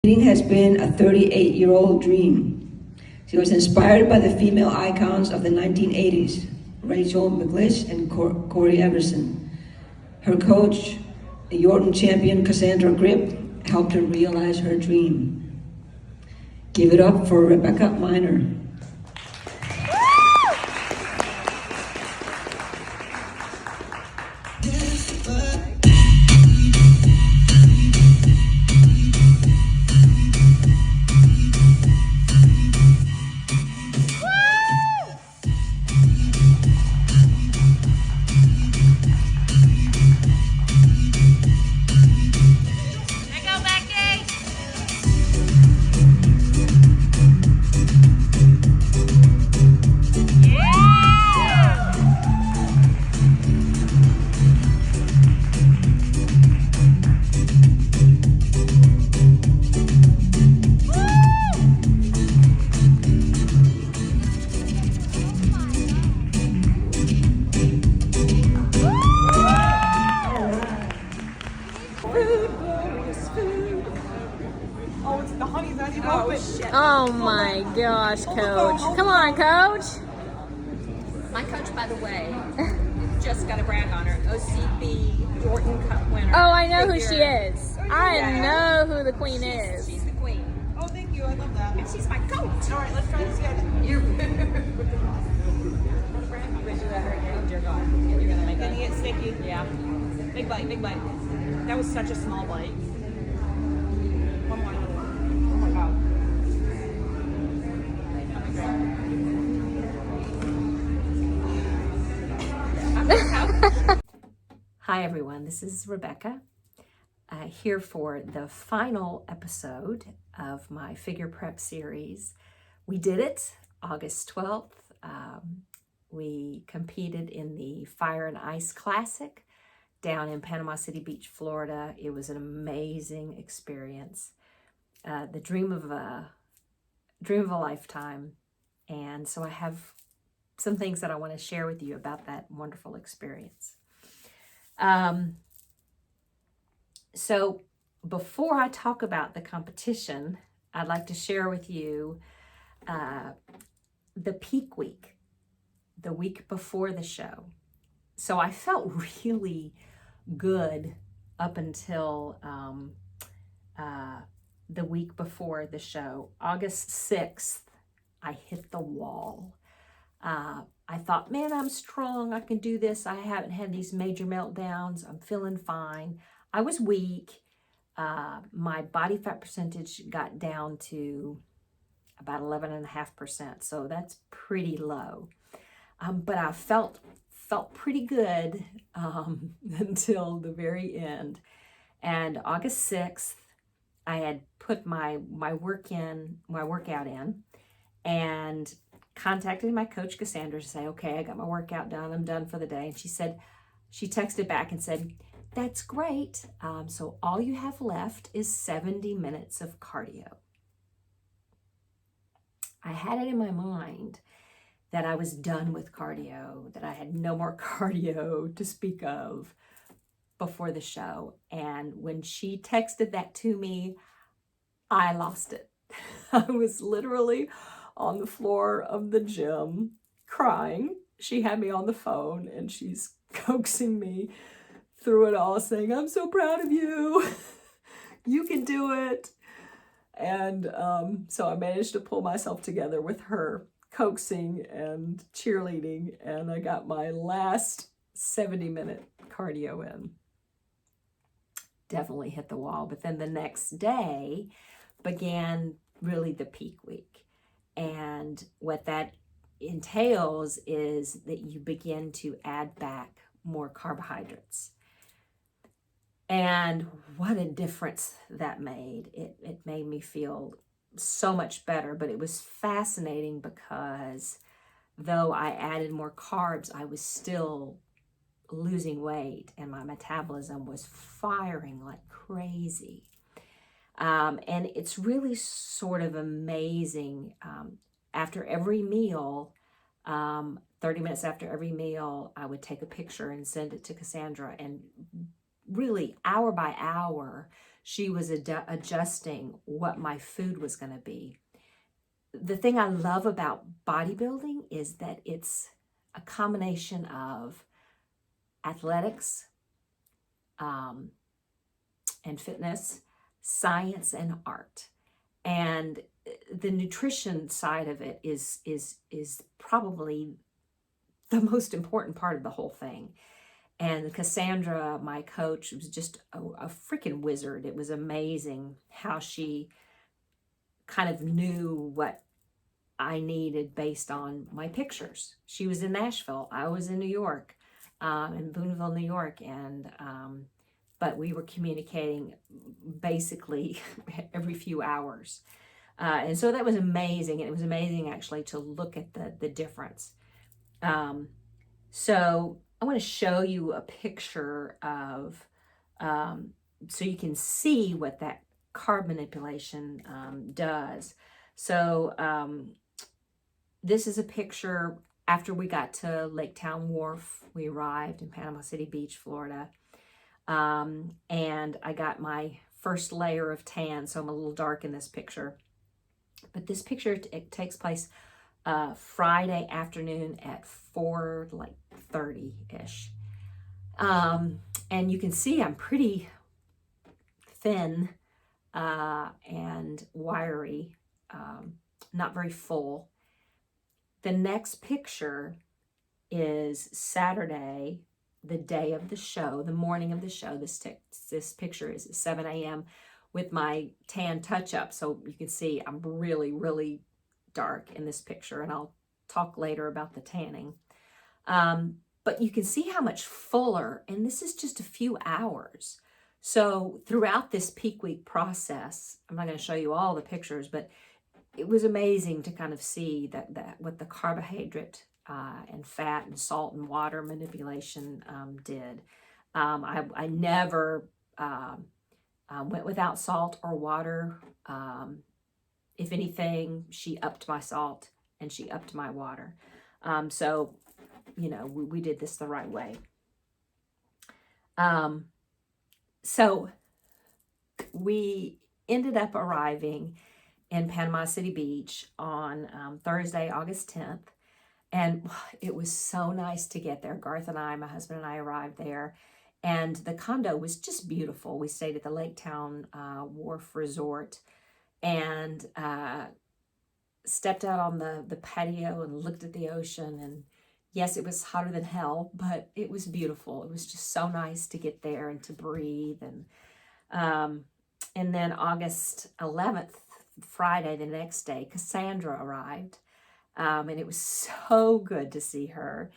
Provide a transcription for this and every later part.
Reading has been a 38-year-old dream. She was inspired by the female icons of the 1980s, Rachel McLish and Corey Everson. Her coach, Yorton champion Cassandra Grip, helped her realize her dream. Give it up for Rebecca Miner. Oh my gosh, Coach. Come on, Coach. My coach, by the way, just got a brag on her. OCB Yorton Cup winner. Oh, I know who she is. I know who the queen is. She's the queen. Oh, thank you. I love that. And she's my coach. All right, let's try this again. You're Dear God. You're going to make Then it. you get sticky. Yeah. Big bite, big bite. That was such a small bite. One more. Oh my God. Hi, everyone. This is Rebecca here for the final episode of my figure prep series. We did it August 12th. We competed in the Fire and Ice Classic down in Panama City Beach, Florida. It was an amazing experience. The dream of a lifetime. And so I have some things that I want to share with you about that wonderful experience. So before I talk about the competition, I'd like to share with you the peak week, the week before the show. So I felt really good up until the week before the show. August 6th, I hit the wall. I thought, man, I'm strong. I can do this. I haven't had these major meltdowns. I'm feeling fine. I was weak. My body fat percentage got down to about 11.5%. So that's pretty low. But I felt pretty good until the very end. And August 6th, I had put my workout in, and contacted my coach Cassandra to say, okay, I got my workout done. I'm done for the day. And she texted back and said, that's great. So all you have left is 70 minutes of cardio. I had it in my mind that I was done with cardio, that I had no more cardio to speak of before the show. And when she texted that to me, I lost it. I was literally on the floor of the gym crying. She had me on the phone and she's coaxing me through it all, saying, I'm so proud of you. You can do it. And so I managed to pull myself together with her coaxing and cheerleading, and I got my last 70-minute cardio in. Definitely hit the wall. But then the next day began really the peak week. And what that entails is that you begin to add back more carbohydrates. And what a difference that made. It made me feel so much better, but it was fascinating because though I added more carbs, I was still losing weight and my metabolism was firing like crazy. And it's really sort of amazing. After every meal, 30 minutes after every meal, I would take a picture and send it to Cassandra. And really hour by hour, she was adjusting what my food was going to be. The thing I love about bodybuilding is that it's a combination of athletics and fitness, science, and art. And the nutrition side of it is probably the most important part of the whole thing. And Cassandra, my coach, was just a freaking wizard. It was amazing how she kind of knew what I needed based on my pictures. She was in Nashville. I was in New York, in Boonville, New York. And, but we were communicating basically every few hours. And so that was amazing. And it was amazing actually to look at the difference. So I want to show you a picture of, so you can see what that carb manipulation does. So this is a picture after we got to Lake Town Wharf. We arrived in Panama City Beach, Florida. And I got my first layer of tan, so I'm a little dark in this picture. But this picture, it takes place Friday afternoon at 4:30-ish. And you can see I'm pretty thin and wiry, not very full. The next picture is Saturday, the day of the show, the morning of the show. This picture is at 7 a.m. with my tan touch-up. So you can see I'm really, really dark in this picture, and I'll talk later about the tanning. But you can see how much fuller, and this is just a few hours. So throughout this peak week process, I'm not going to show you all the pictures, but it was amazing to kind of see that what the carbohydrate and fat and salt and water manipulation did. I never went without salt or water. If anything, she upped my salt and she upped my water. So, you know, we did this the right way. So we ended up arriving in Panama City Beach on Thursday, August 10th. And it was so nice to get there. Garth and I, my husband and I, arrived there. And the condo was just beautiful. We stayed at the Lake Town Wharf Resort and stepped out on the patio and looked at the ocean. And yes, it was hotter than hell, but it was beautiful. It was just so nice to get there and to breathe. And then August 11th, Friday, the next day, Cassandra arrived. And it was so good to see her.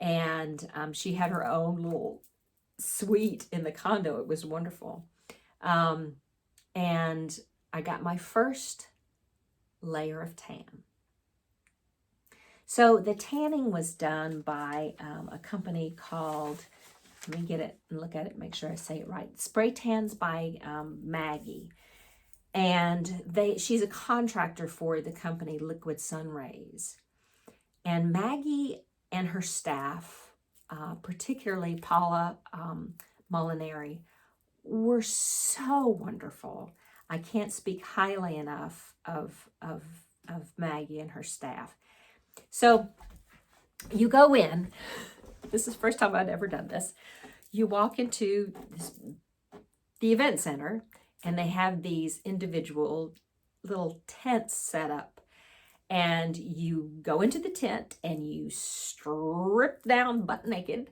And she had her own little suite in the condo. It was wonderful. And I got my first layer of tan. So the tanning was done by a company called, let me get it and look at it, make sure I say it right, Spray Tans by Maggie. And she's a contractor for the company Liquid Sun Rays. And Maggie and her staff, particularly Paula Molinari, were so wonderful. I can't speak highly enough of Maggie and her staff. So you go in, this is the first time I'd ever done this. You walk into the event center, and they have these individual little tents set up. And you go into the tent and you strip down butt naked.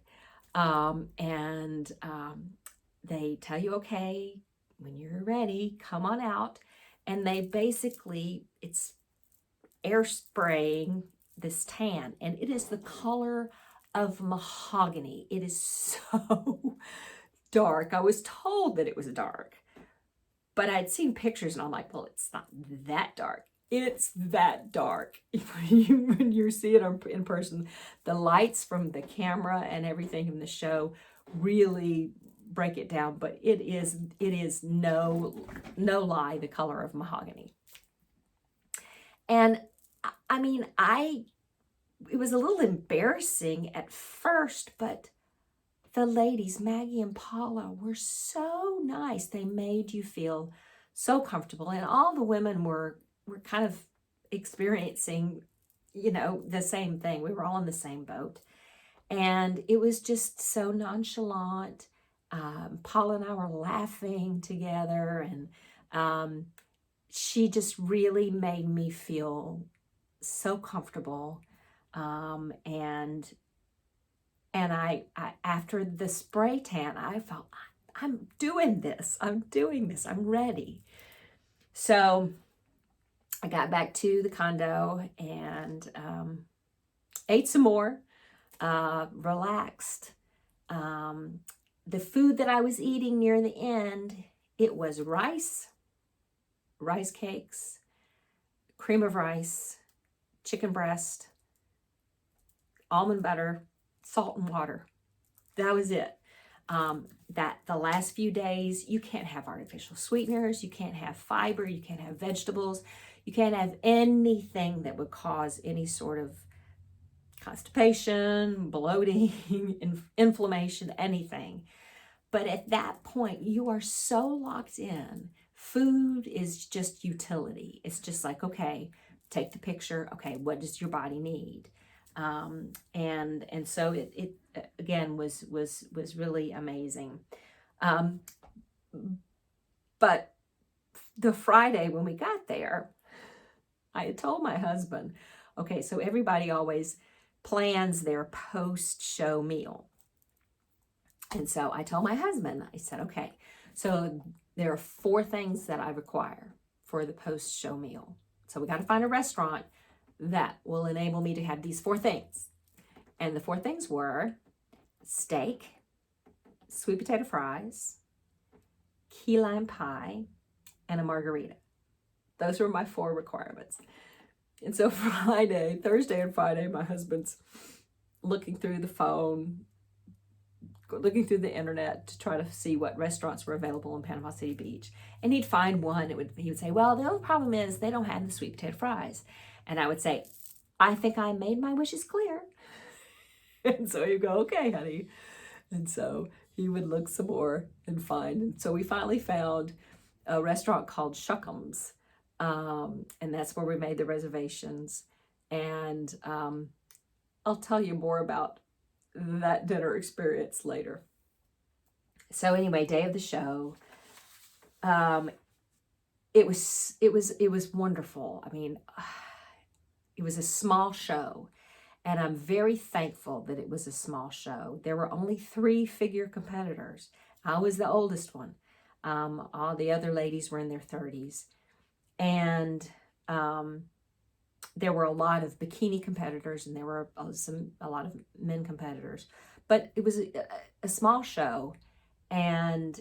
They tell you, okay, when you're ready, come on out. And they basically, it's air spraying this tan. And it is the color of mahogany. It is so dark. I was told that it was dark. But I'd seen pictures and I'm like, well, it's not that dark. It's that dark. When you see it in person, the lights from the camera and everything in the show really break it down. But it is no lie, the color of mahogany. And I mean, it was a little embarrassing at first, but the ladies, Maggie and Paula, were so nice. They made you feel so comfortable. And all the women were kind of experiencing, the same thing. We were all in the same boat. And it was just so nonchalant. Paula and I were laughing together, and she just really made me feel so comfortable. And I after the spray tan, I felt, I'm doing this. I'm ready. So I got back to the condo and ate some more, relaxed. The food that I was eating near the end, it was rice cakes, cream of rice, chicken breast, almond butter, salt and water. That was it. That the last few days, you can't have artificial sweeteners, you can't have fiber, you can't have vegetables, you can't have anything that would cause any sort of constipation, bloating, inflammation, anything. But at that point, you are so locked in. Food is just utility. It's just like, okay, take the picture. Okay, what does your body need? And so it again was really amazing. But the Friday when we got there, I had told my husband, okay, so everybody always plans their post-show meal. And so I told my husband, I said, okay, so there are 4 things that I require for the post-show meal. So we got to find a restaurant that will enable me to have these 4 things. And the 4 things were steak, sweet potato fries, key lime pie, and a margarita. Those were my 4 requirements. And so Thursday and Friday, my husband's looking through the phone, looking through the internet to try to see what restaurants were available in Panama City Beach. And he'd find one. He would say, well, the only problem is they don't have the sweet potato fries. And I would say, I think I made my wishes clear. And so he'd go, okay, honey. And so he would look some more and find. And so we finally found a restaurant called Shuckums. And that's where we made the reservations. And I'll tell you more about that dinner experience later. So anyway, day of the show, it was wonderful. I mean, it was a small show, and I'm very thankful that it was a small show. There were only 3 figure competitors. I was the oldest one. All the other ladies were in their 30s, and there were a lot of bikini competitors, and there were a lot of men competitors. But it was a small show, and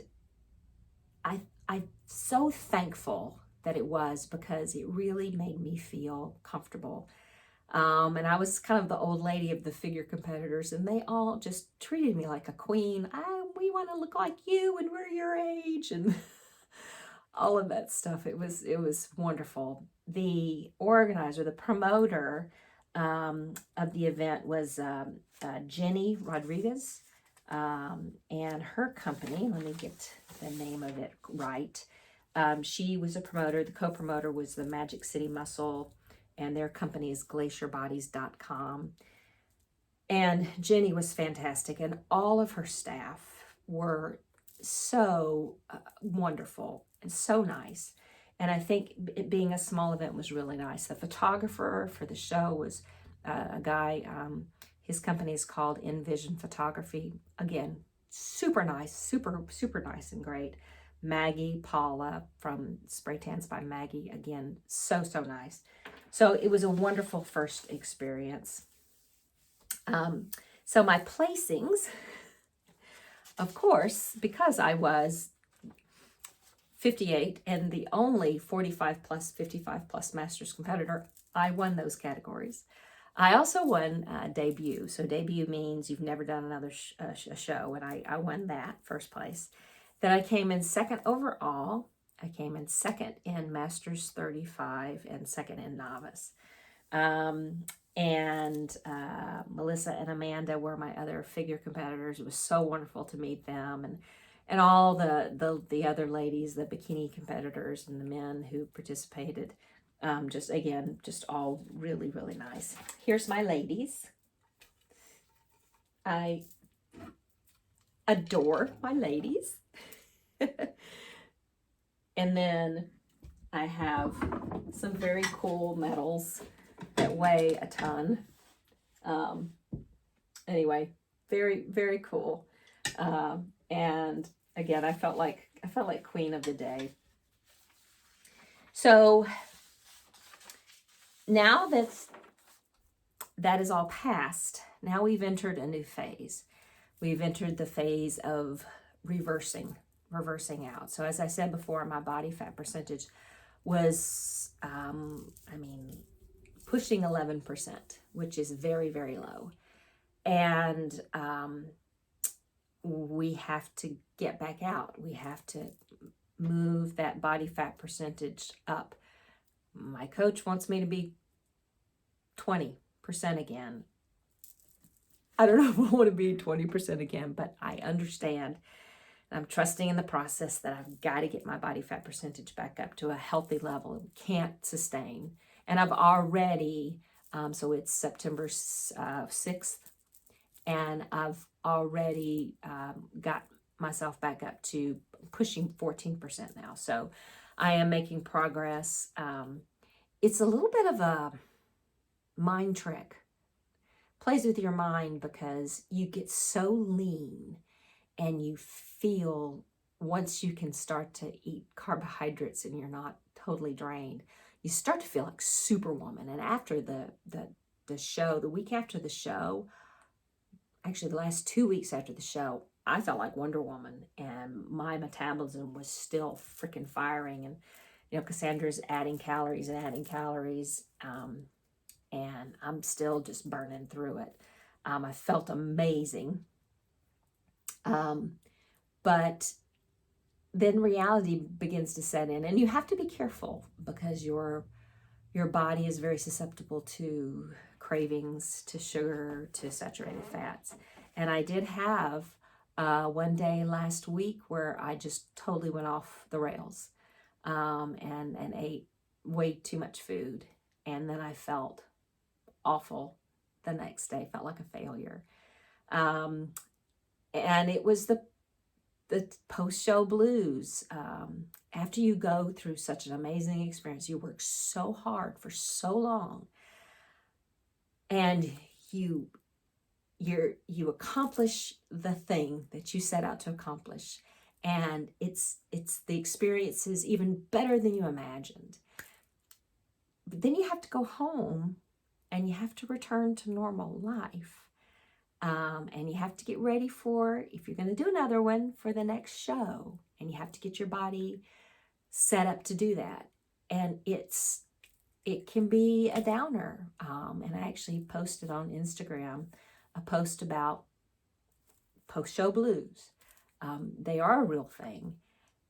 I'm so thankful that it was, because it really made me feel comfortable. And I was kind of the old lady of the figure competitors, and they all just treated me like a queen. We want to look like you, and we're your age, and all of that stuff. It was wonderful. The organizer, the promoter of the event was Jenny Rodriguez, and her company, let me get the name of it right. She was a promoter. The co-promoter was the Magic City Muscle, and their company is glacierbodies.com. And Jenny was fantastic, and all of her staff were so wonderful and so nice. And I think it being a small event was really nice. The photographer for the show was a guy, his company is called Envision Photography. Again, super nice, super nice and great. Maggie, Paula from Spray Tans by Maggie, again, so nice. So it was a wonderful first experience. So my placings, of course, because I was 58 and the only 45 plus, 55 plus Masters competitor, I won those categories. I also won debut. So debut means you've never done another show, and I won that, first place. Then I came in second overall. I came in second in Masters 35 and second in Novice. And Melissa and Amanda were my other figure competitors. It was so wonderful to meet them, and all the other ladies, the bikini competitors, and the men who participated. Just all really, really nice. Here's my ladies. I adore my ladies. And then I have some very cool medals that weigh a ton. Anyway, very, very cool. And again, I felt like queen of the day. So now that is all past, now we've entered a new phase. We've entered the phase of reversing out. So as I said before, my body fat percentage was, pushing 11%, which is very, very low. And we have to get back out. We have to move that body fat percentage up. My coach wants me to be 20% again. I don't know if I want to be 20% again, but I understand. I'm trusting in the process that I've got to get my body fat percentage back up to a healthy level. It can't sustain. And I've already, so it's September 6th, and I've already got myself back up to pushing 14% now. So I am making progress. It's a little bit of a mind trick. Plays with your mind because you get so lean and you feel once you can start to eat carbohydrates and you're not totally drained, you start to feel like Superwoman. And after the show, the week after the show, actually the last 2 weeks after the show, I felt like Wonder Woman, and my metabolism was still freaking firing. And Cassandra's adding calories, and I'm still just burning through it. I felt amazing. But then reality begins to set in, and you have to be careful because your body is very susceptible to cravings, to sugar, to saturated fats. And I did have one day last week where I just totally went off the rails and ate way too much food. And then I felt awful the next day, felt like a failure. And it was the post-show blues. After you go through such an amazing experience, you work so hard for so long, and you accomplish the thing that you set out to accomplish, and it's the experience is even better than you imagined. But then you have to go home and you have to return to normal life. And you have to get ready for, if you're going to do another one, for the next show. And you have to get your body set up to do that. And it can be a downer. And I actually posted on Instagram a post about post-show blues. They are a real thing.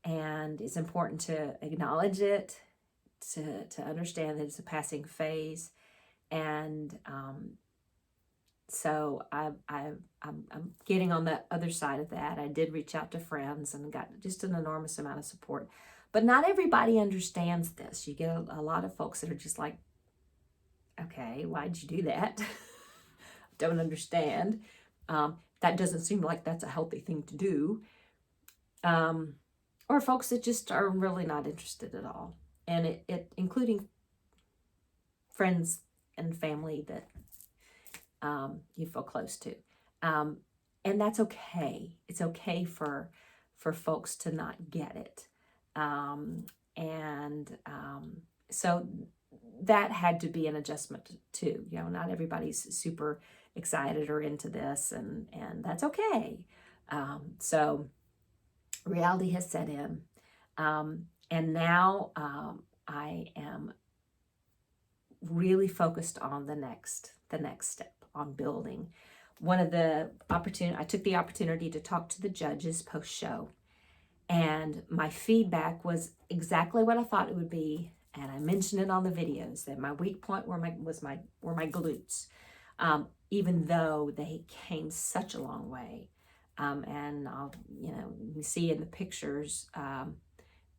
And it's important to acknowledge it, to understand that it's a passing phase. And so I'm getting on the other side of that. I did reach out to friends and got just an enormous amount of support. But not everybody understands this. You get a lot of folks that are just like, okay, why'd you do that? Don't understand. That doesn't seem like that's a healthy thing to do. Or folks that just are really not interested at all. And it including friends and family that you feel close to. And that's okay. It's okay for folks to not get it. So that had to be an adjustment too. Not everybody's super excited or into this, and that's okay. So reality has set in. And now I am really focused on the next step, on building. I took the opportunity to talk to the judges post-show, and my feedback was exactly what I thought it would be. And I mentioned it on the videos that my weak point were my glutes, even though they came such a long way. And I'll, you see in the pictures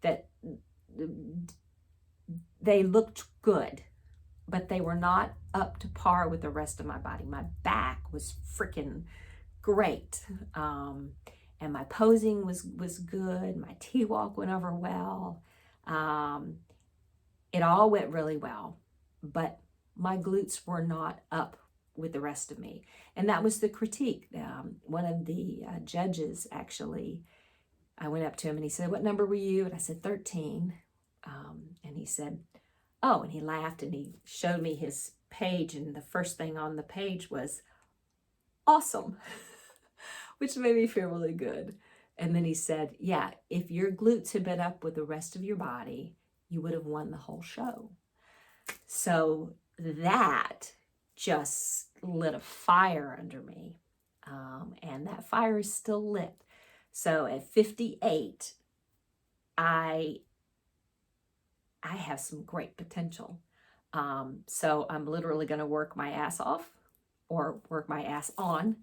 that they looked good, but they were not up to par with the rest of my body. My back was freaking great. And my posing was good. My T-walk went over well. It all went really well, but my glutes were not up with the rest of me. And that was the critique. One of the judges, actually, I went up to him and he said, "What number were you?" And I said, 13. And he said, "Oh," and he laughed and he showed me his page. And the first thing on the page was awesome, which made me feel really good. And then he said, "Yeah, if your glutes had been up with the rest of your body, you would have won the whole show." So that just lit a fire under me. And that fire is still lit. So at 58, I have some great potential. So I'm literally going to work my ass off or work my ass on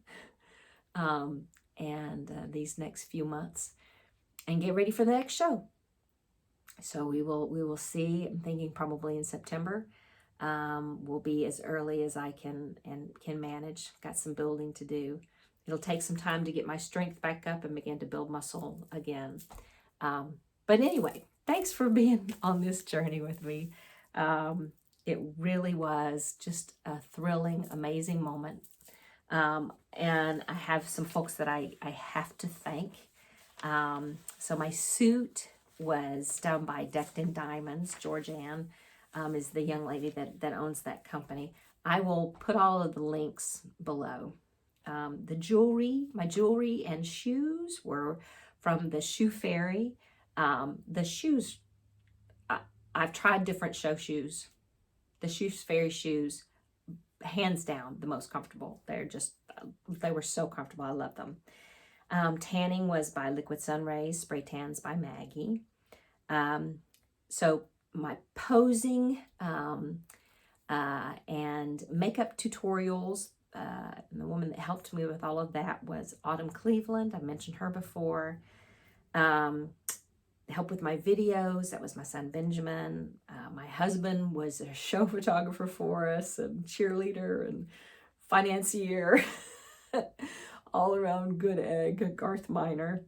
these next few months and get ready for the next show. So we will see. I'm thinking probably in September. Will be as early as I can manage. Got some building to do. It'll take some time to get my strength back up and begin to build muscle again. But anyway, thanks for being on this journey with me. It really was just a thrilling, amazing moment. And I have some folks that I have to thank. So my suit was done by Decked in Diamonds. Georgianne is the young lady that owns that company. I will put all of the links below. My jewelry and shoes were from the Shoe Fairy. The shoes, I've tried different show shoes. The Shoe Fairy shoes, hands down, the most comfortable. They were so comfortable. I love them. Tanning was by Liquid Sun Rays, spray tans by Maggie. So my posing and makeup tutorials, and the woman that helped me with all of that was Autumn Cleveland. I mentioned her before. Help with my videos, that was my son Benjamin. My husband was a show photographer for us, and cheerleader and financier. All around good egg. Garth Miner.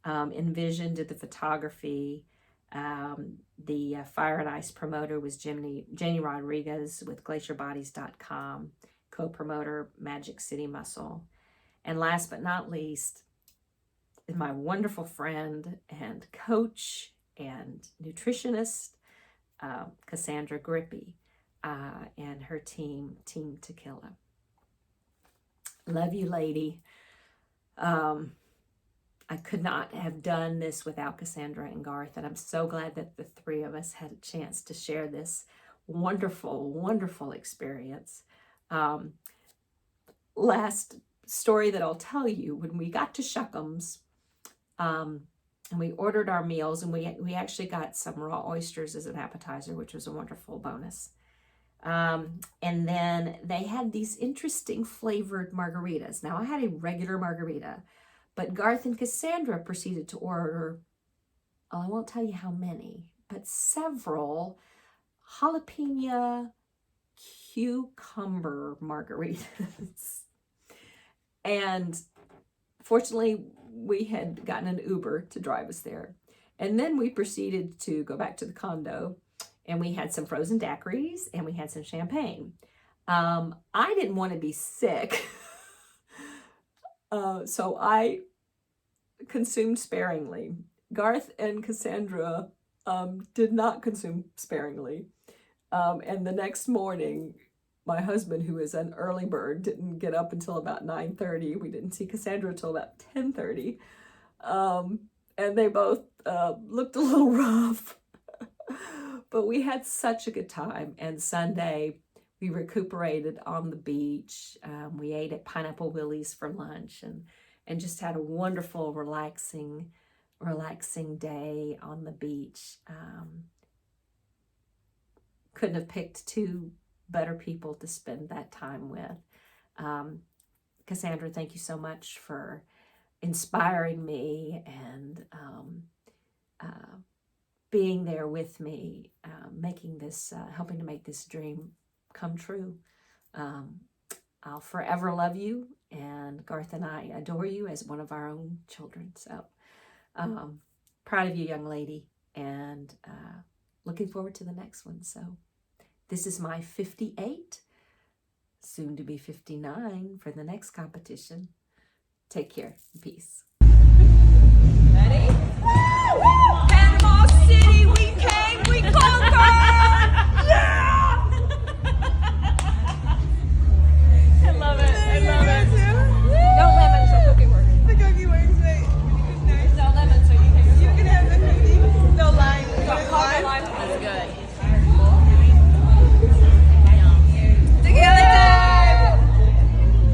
Envision did the photography. The Fire and Ice promoter was Jenny Rodriguez with GlacierBodies.com. Co-promoter Magic City Muscle. And last but not least, my wonderful friend and coach and nutritionist, Cassandra Grippy, and her team Tequila. Love you, lady. I could not have done this without Cassandra and Garth, and I'm so glad that the three of us had a chance to share this wonderful, wonderful experience. Last story that I'll tell you, when we got to Shuckham's, and we ordered our meals, and we actually got some raw oysters as an appetizer, which was a wonderful bonus. And then they had these interesting flavored margaritas. Now I had a regular margarita, but Garth and Cassandra proceeded to order, I won't tell you how many, but several jalapeno cucumber margaritas. And fortunately, we had gotten an Uber to drive us there. And then we proceeded to go back to the condo, and we had some frozen daiquiris and we had some champagne. I didn't want to be sick, so I consumed sparingly. Garth and Cassandra did not consume sparingly. And the next morning, my husband, who is an early bird, didn't get up until about 9:30. We didn't see Cassandra until about 10:30. And they both looked a little rough. But we had such a good time. And Sunday, we recuperated on the beach. We ate at Pineapple Willie's for lunch and just had a wonderful, relaxing day on the beach. couldn't have picked two better people to spend that time with. Cassandra, thank you so much for inspiring me and being there with me, making this, helping to make this dream come true. I'll forever love you, and Garth and I adore you as one of our own children. So proud of you, young lady, and looking forward to the next one. So this is my 58, soon to be 59 for the next competition. Take care. Peace.